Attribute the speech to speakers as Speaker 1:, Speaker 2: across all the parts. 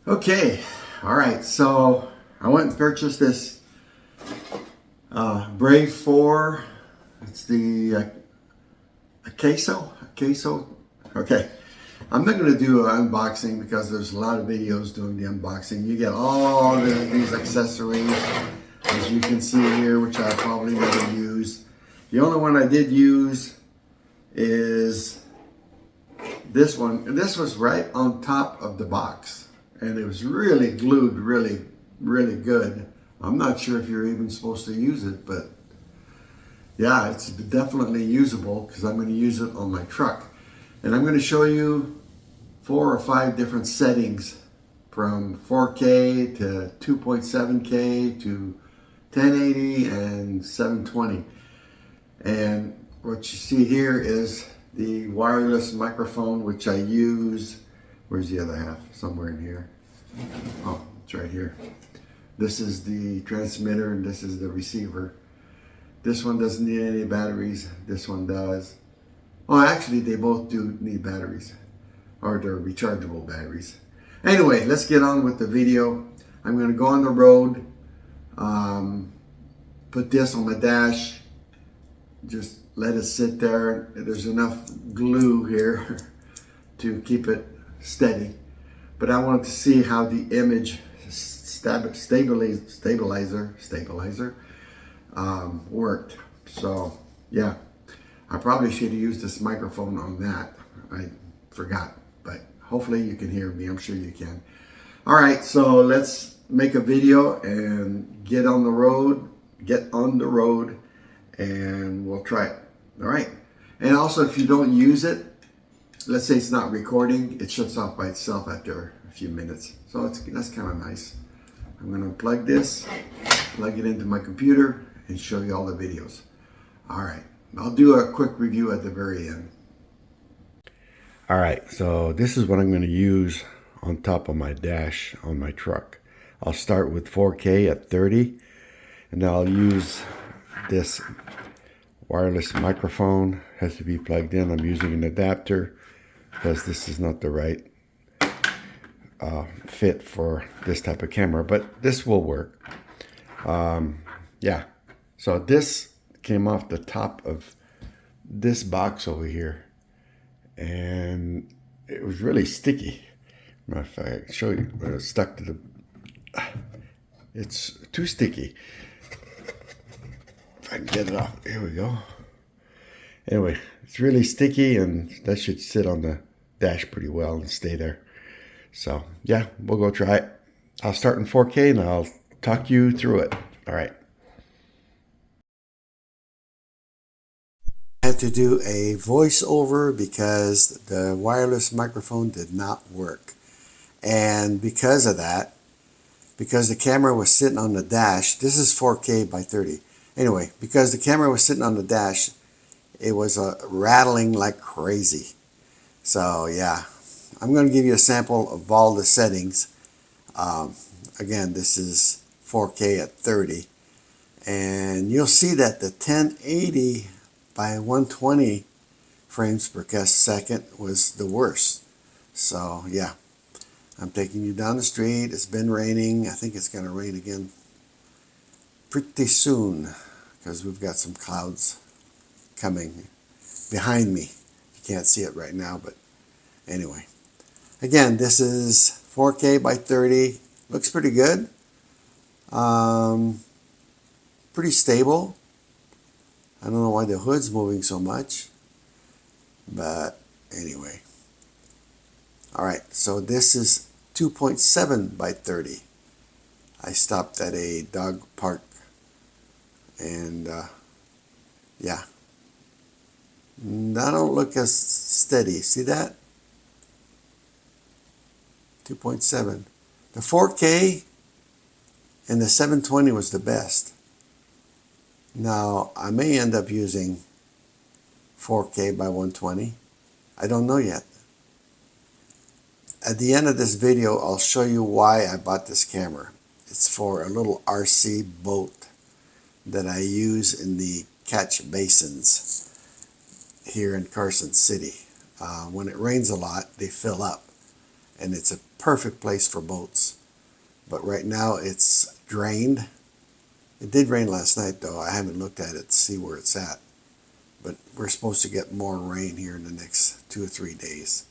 Speaker 1: Okay, all right, so I went and purchased this Brave 4. It's the Akaso. Okay, I'm not going to do an unboxing because there's a lot of videos doing the unboxing. You get all these accessories, as you can see here, which I probably never use. The only one I did use is this one, and this was right on top of the box, and it was really glued really good. I'm not sure if you're even supposed to use it, but yeah, it's definitely usable because I'm going to use it on my truck. And I'm going to show you 4 or 5 different settings, from 4K to 2.7K to 1080 and 720. And what you see here is the wireless microphone, which I use. Where's the other half? Somewhere in here. Oh, it's right here. This is the transmitter and this is the receiver. This one doesn't need any batteries. This one does. Oh, actually, they both do need batteries, or they're rechargeable batteries. Anyway, let's get on with the video. I'm going to go on the road, put this on my dash, just let it sit there. There's enough glue here to keep it steady. But I wanted to see how the image stabilizer worked. So yeah, I probably should have used this microphone on that. I forgot, but hopefully you can hear me. I'm sure you can. All right, so let's make a video and get on the road, and we'll try it. All right. And also, if you don't use it, let's say it's not recording, it shuts off by itself after a few minutes. So that's kind of nice. I'm going to plug it into my computer, and show you all the videos. All right. I'll do a quick review at the very end. All right. So this is what I'm going to use on top of my dash on my truck. I'll start with 4K at 30, and I'll use this wireless microphone. Has to be plugged in. I'm using an adapter because this is not the right fit for this type of camera, but this will work. Yeah, so this came off the top of this box over here, and it was really sticky. Matter of fact, I can show you where it's stuck to the. It's too sticky. If I can get it off, here we go. Anyway, it's really sticky, and that should sit on the dash pretty well and stay there. So yeah, we'll go try it. I'll start in 4K and I'll talk you through it. All right. I had to do a voiceover because the wireless microphone did not work. And because of that, because the camera was sitting on the dash, this is 4K by 30. Anyway, because the camera was sitting on the dash, it was rattling like crazy. So yeah, I'm going to give you a sample of all the settings. Again, this is 4K at 30. And you'll see that the 1080 by 120 frames per second was the worst. So yeah, I'm taking you down the street. It's been raining. I think it's going to rain again pretty soon because we've got some clouds coming behind me. You can't see it right now, but anyway. Again, this is 4K by 30. Looks pretty good. Pretty stable. I don't know why the hood's moving so much, but anyway. All right, so this is 2.7 by 30. I stopped at a dog park, and yeah, that don't look as steady. See that? 2.7. The 4K and the 720 was the best. Now, I may end up using 4K by 120. I don't know yet. At the end of this video, I'll show you why I bought this camera. It's for a little RC boat that I use in the catch basins here in Carson City. When it rains a lot, they fill up. and it's a perfect place for boats. But right now it's drained. It did rain last night though. I haven't looked at it to see where it's at. But we're supposed to get more rain here in the next 2 or 3 days.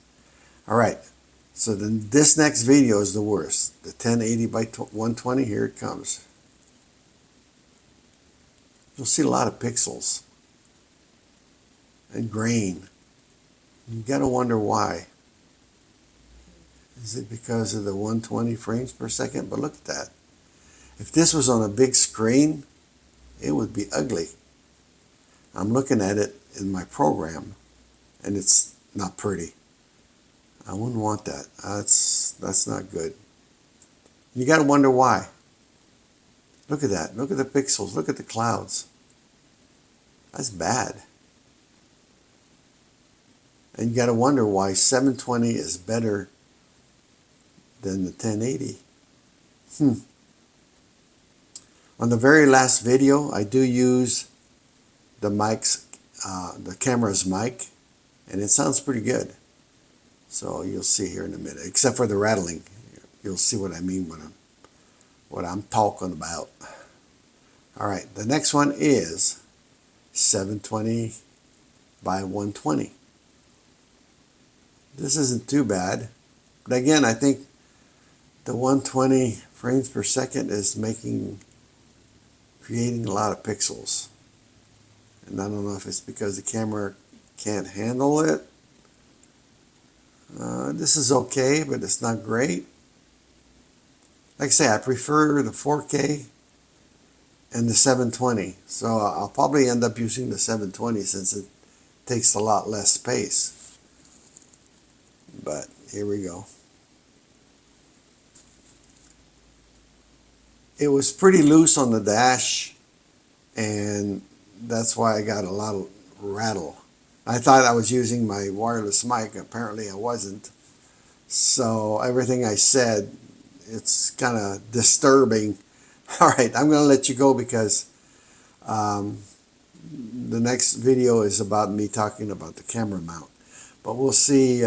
Speaker 1: All right, so then this next video is the worst. The 1080 by 120, here it comes. You'll see a lot of pixels and grain. You gotta wonder why. Is it because of the 120 frames per second? But look at that. If this was on a big screen, it would be ugly. I'm looking at it in my program, and it's not pretty. I wouldn't want that. That's not good. You got to wonder why. Look at that. Look at the pixels. Look at the clouds. That's bad. And you got to wonder why 720 is better than the 1080. On the very last video, I do use the camera's mic, and it sounds pretty good. So you'll see here in a minute, except for the rattling. You'll see what I mean when what I'm talking about. All right, the next one is 720 by 120. This isn't too bad, but again, I think the 120 frames per second is creating a lot of pixels. And I don't know if it's because the camera can't handle it. This is okay, but it's not great. Like I say, I prefer the 4K and the 720. So I'll probably end up using the 720 since it takes a lot less space. But here we go. It was pretty loose on the dash, and that's why I got a lot of rattle. I thought I was using my wireless mic. Apparently I wasn't. So everything I said, it's kind of disturbing. All right, I'm going to let you go because the next video is about me talking about the camera mount. But we'll see.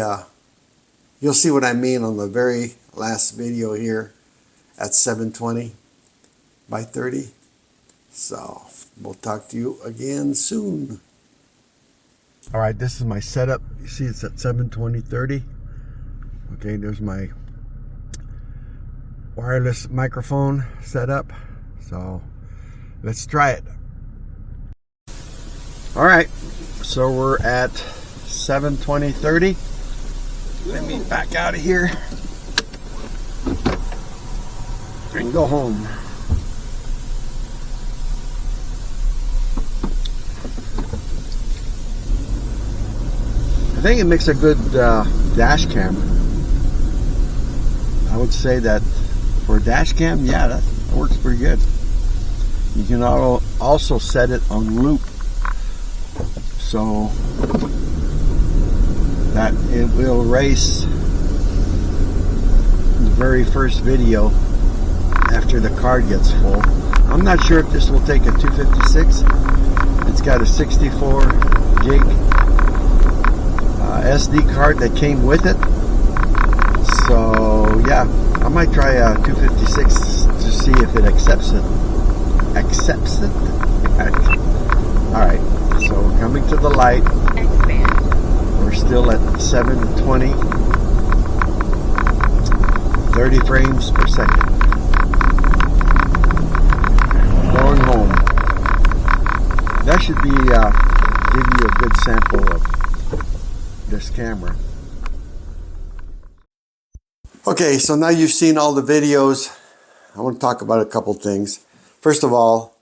Speaker 1: You'll see what I mean on the very last video here at 720 by 30. So we'll talk to you again soon. All right, this is my setup. You see it's at 720/30. Okay, there's my wireless microphone setup. So let's try it. All right, so we're at 720/30. Let me back out of here and go home. I think it makes a good dash cam. I would say that for a dash cam, yeah, that works pretty good. You can also set it on loop so that it will erase the very first video after the card gets full. I'm not sure if this will take a 256. It's got a 64 gig SD card that came with it. So yeah, I might try a 256 to see if it accepts it. Accepts it? Alright, so we're coming to the light. We're still at 720, 30 frames per second. Going home. That should be give you a good sample of this camera. Okay, so now you've seen all the videos. I want to talk about a couple things. First of all,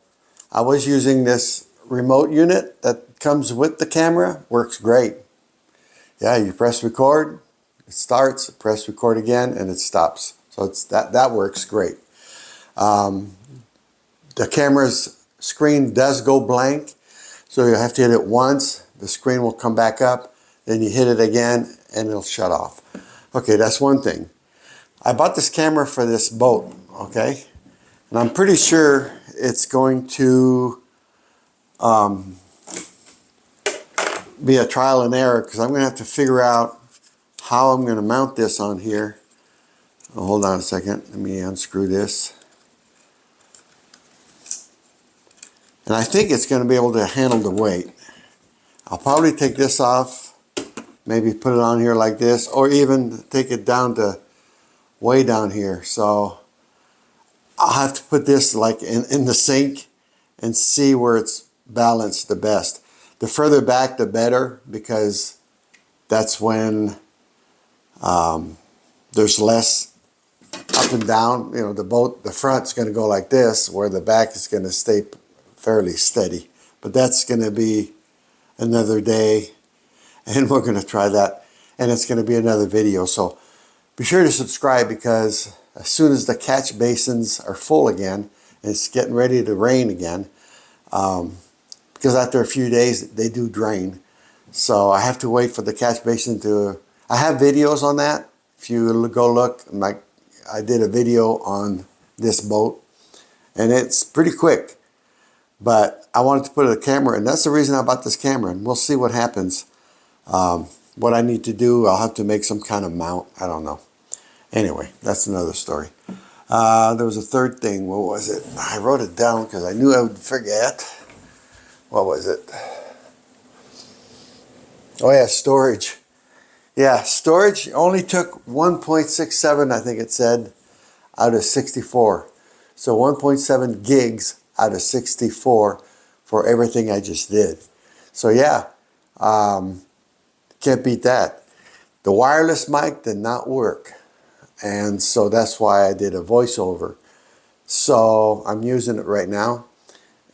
Speaker 1: I was using this remote unit that comes with the camera. Works great. Yeah, you press record, it starts, press record again, and it stops. So that works great. The camera's screen does go blank, so you have to hit it once. The screen will come back up. Then you hit it again and it'll shut off. Okay, that's one thing. I bought this camera for this boat, okay? And I'm pretty sure it's going to be a trial and error because I'm going to have to figure out how I'm going to mount this on here Oh, hold on a second. Let me unscrew this. And I think it's going to be able to handle the weight. I'll probably take this off, maybe put it on here like this, or even take it down to way down here. So I'll have to put this like in the sink and see where it's balanced the best. The further back, the better, because that's when there's less up and down. You know, the front's going to go like this, where the back is going to stay fairly steady. But that's going to be another day, and we're going to try that, and it's going to be another video. So be sure to subscribe, because as soon as the catch basins are full again, and it's getting ready to rain again, because after a few days they do drain, so I have to wait for the catch basin to. I have videos on that. If you go look, I did a video on this boat, and it's pretty quick. But I wanted to put a camera, and that's the reason I bought this camera, and we'll see what happens. What I need to do, I'll have to make some kind of mount. I don't know. Anyway, that's another story. There was a third thing. What was it? I wrote it down because I knew I would forget. What was it? Oh yeah, storage. Yeah, storage only took 1.67, I think it said, out of 64. So 1.7 gigs out of 64 for everything I just did. So yeah, can't beat that. The wireless mic did not work, and so that's why I did a voiceover. So I'm using it right now,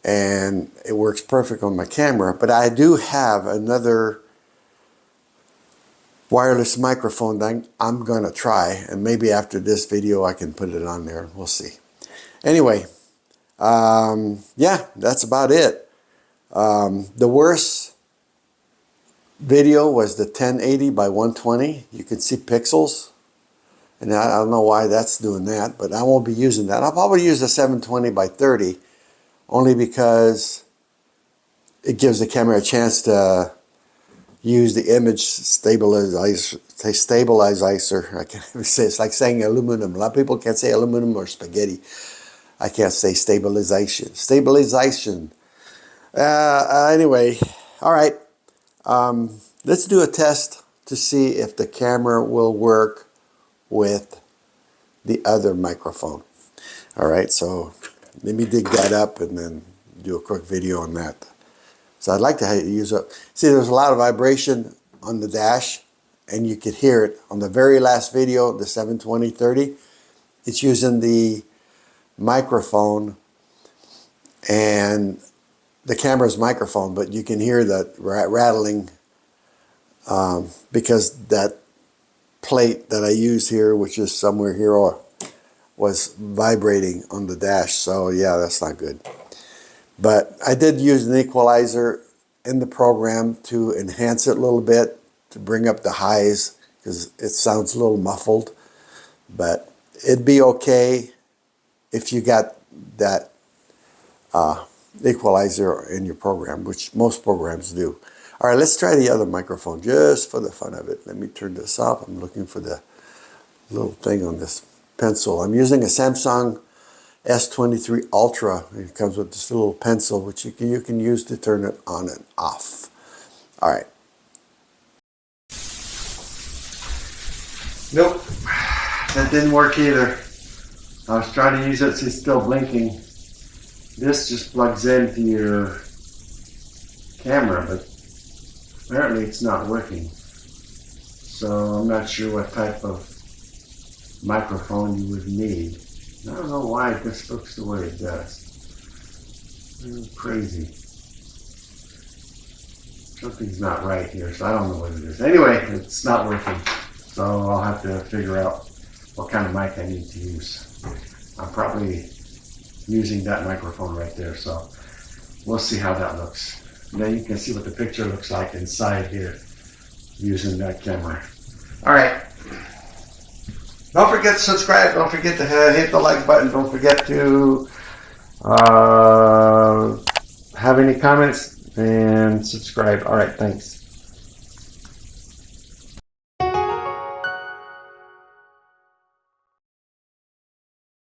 Speaker 1: and it works perfect on my camera. But I do have another wireless microphone that I'm gonna try, and maybe after this video I can put it on there. We'll see. Anyway, yeah, that's about it. The worst video was the 1080 by 120. You can see pixels, and I don't know why that's doing that, but I won't be using that. I'll probably use the 720 by 30, only because it gives the camera a chance to use the image stabilizer. I can't even say. It's like saying aluminum. A lot of people can't say aluminum or spaghetti. I can't say stabilization. Stabilization. Anyway, all right. Let's do a test to see if the camera will work with the other microphone. All right, so let me dig that up and then do a quick video on that. So I'd like to use a, see, there's a lot of vibration on the dash, and you could hear it on the very last video, the 720-30. It's using the microphone and the camera's microphone, but you can hear that rattling because that plate that I use here, which is somewhere here, was vibrating on the dash. So yeah, that's not good. But I did use an equalizer in the program to enhance it a little bit, to bring up the highs, because it sounds a little muffled. But it'd be okay if you got that equalizer in your program, which most programs do. All right, let's try the other microphone just for the fun of it. Let me turn this off. I'm looking for the little thing on this pencil. I'm using a Samsung S23 Ultra. It comes with this little pencil, which you can use to turn it on and off. All right. Nope, that didn't work either. I was trying to use it, so it's still blinking. This just plugs into your camera, but apparently it's not working. So I'm not sure what type of microphone you would need. I don't know why this looks the way it does. It's crazy. Something's not right here, so I don't know what it is. Anyway, it's not working. So I'll have to figure out what kind of mic I need to use. I'm probably using that microphone right there, so we'll see how that looks. And then you can see what the picture looks like inside here using that camera. All right. Don't forget to subscribe. Don't forget to hit the like button. Don't forget to have any comments and subscribe. All right, thanks.